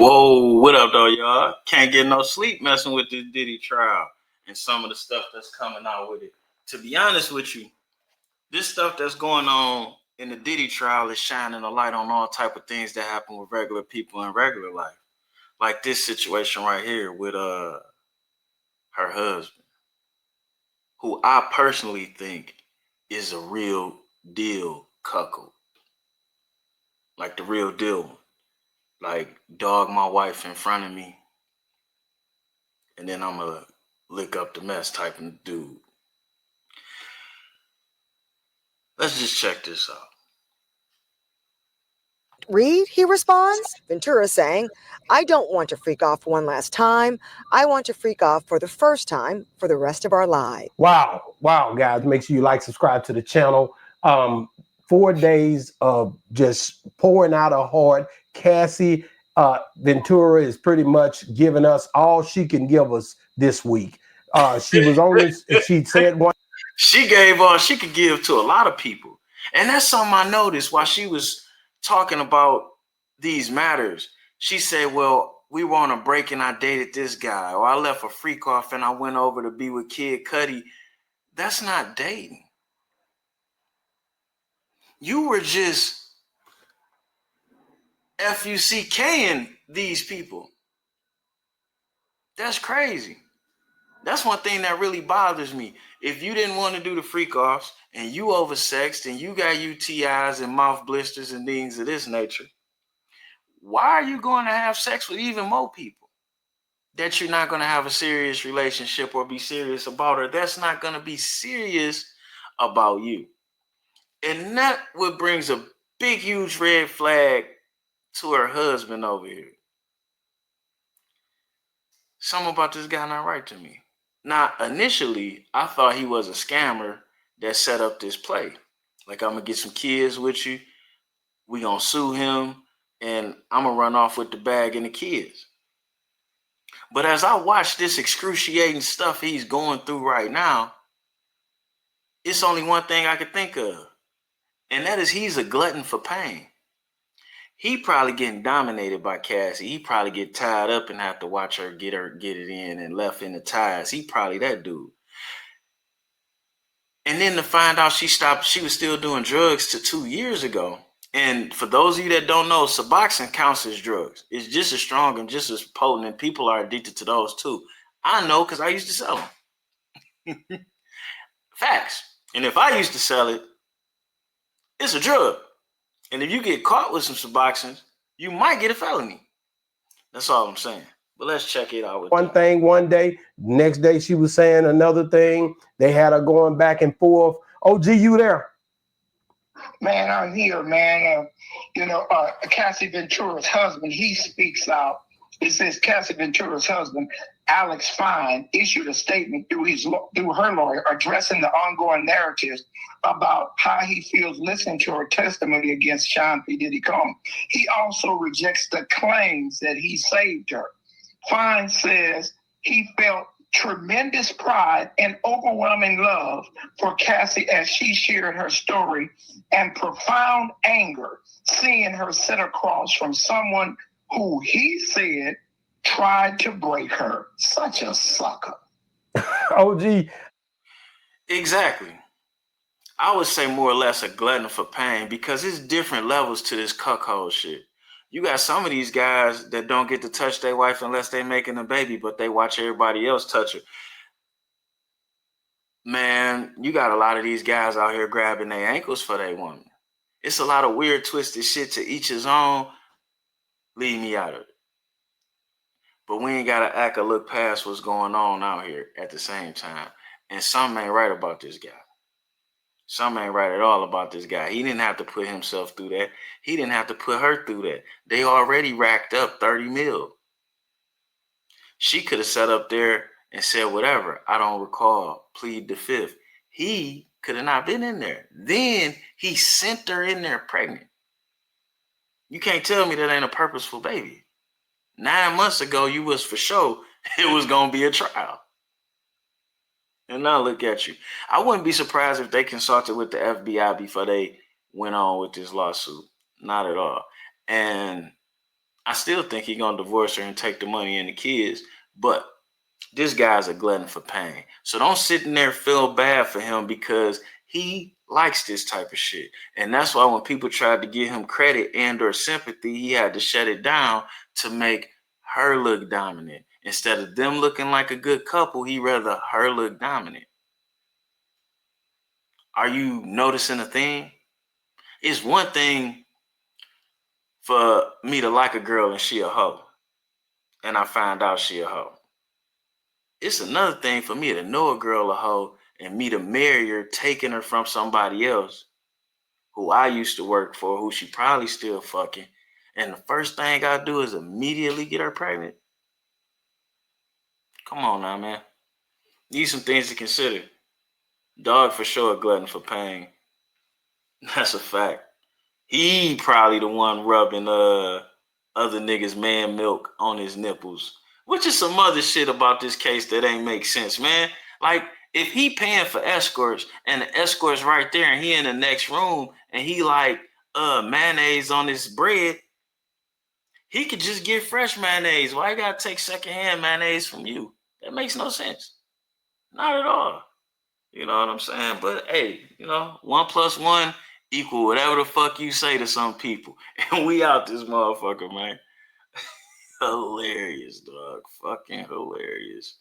Whoa, what up, though, y'all? Can't get no sleep messing with this Diddy trial and some of the stuff that's coming out with it. To be honest with you, this stuff that's going on in the Diddy trial is shining a light on all type of things that happen with regular people in regular life. Like this situation right here with her husband, who I personally think is a real deal cuckold. Like the real deal one. Like dog my wife in front of me, and then I'm gonna lick up the mess type of dude. Let's just check this out. Reed, he responds. Ventura saying, I don't want to freak off one last time. I want to freak off for the first time for the rest of our lives. Wow, guys. Make sure you like, subscribe to the channel. 4 days of just pouring out her heart. Cassie Ventura is pretty much giving us all she can give us this week. She was on this, she said one. She gave all she could give to a lot of people. And that's something I noticed while she was talking about these matters. She said, well, we were on a break and I dated this guy, or I left a freak off and I went over to be with Kid Cudi. That's not dating. You were just FUCKing these people. That's crazy. That's one thing that really bothers me. If you didn't want to do the freak offs and you oversexed and you got UTIs and mouth blisters and things of this nature, why are you going to have sex with even more people that you're not going to have a serious relationship or be serious about, or that's not going to be serious about you? And that what brings a big, huge red flag to her husband over here. Something about this guy not right to me. Now, initially, I thought he was a scammer that set up this play. Like, I'm going to get some kids with you. We going to sue him. And I'm going to run off with the bag and the kids. But as I watch this excruciating stuff he's going through right now, it's only one thing I could think of. And that is he's a glutton for pain. He probably getting dominated by Cassie. He probably get tied up and have to watch her get it in and left in the ties. He probably that dude. And then to find out she was still doing drugs to 2 years ago. And for those of you that don't know, Suboxone counts as drugs. It's just as strong and just as potent, and people are addicted to those too. I know because I used to sell them. Facts. And if I used to sell it, it's a drug. And if you get caught with some Suboxone, you might get a felony. That's all I'm saying. But let's check it out. One thing one day, next day she was saying another thing. They had her going back and forth. OG, you there? Man, I'm here, man. Cassie Ventura's husband, he speaks out. It says Cassie Ventura's husband, Alex Fine, issued a statement through her lawyer addressing the ongoing narratives about how he feels listening to her testimony against Sean P. Diddy Combs. He also rejects the claims that he saved her. Fine says he felt tremendous pride and overwhelming love for Cassie as she shared her story, and profound anger seeing her sit across from someone who he said tried to break her. Such a sucker. OG. Exactly. I would say more or less a glutton for pain, because it's different levels to this cuckold shit. You got some of these guys that don't get to touch their wife unless they're making a baby, but they watch everybody else touch her. Man, you got a lot of these guys out here grabbing their ankles for their woman. It's a lot of weird, twisted shit. To each his own. Leave me out of it. But we ain't got to act or look past what's going on out here at the same time. And something ain't right about this guy. Something ain't right at all about this guy. He didn't have to put himself through that. He didn't have to put her through that. They already racked up 30 mil. She could have sat up there and said whatever. I don't recall. Plead the fifth. He could have not been in there. Then he sent her in there pregnant. You can't tell me that ain't a purposeful baby. 9 months ago, you was for sure it was going to be a trial. And now look at you. I wouldn't be surprised if they consulted with the FBI before they went on with this lawsuit. Not at all. And I still think he gonna divorce her and take the money and the kids, but this guy's a glutton for pain. So don't sit in there feel bad for him because he likes this type of shit. And that's why when people tried to give him credit and or sympathy, he had to shut it down to make her look dominant. Instead of them looking like a good couple, he rather her look dominant. Are you noticing a thing? It's one thing for me to like a girl and she a hoe, and I find out she a hoe. It's another thing for me to know a girl a hoe and me to marry her, taking her from somebody else who I used to work for, who she probably still fucking, and the first thing I do is immediately get her pregnant. Come on now, man. These some things to consider. Dog for sure a glutton for pain. That's a fact. He probably the one rubbing other niggas man milk on his nipples. Which is some other shit about this case that ain't make sense, man. Like, if he paying for escorts and the escort's right there and he in the next room and he like mayonnaise on his bread, he could just get fresh mayonnaise. Why you gotta take secondhand mayonnaise from you? That makes no sense. Not at all. You know what I'm saying? But hey, 1+1 equal whatever the fuck you say to some people. And we out this motherfucker, man. Hilarious, dog. Fucking hilarious.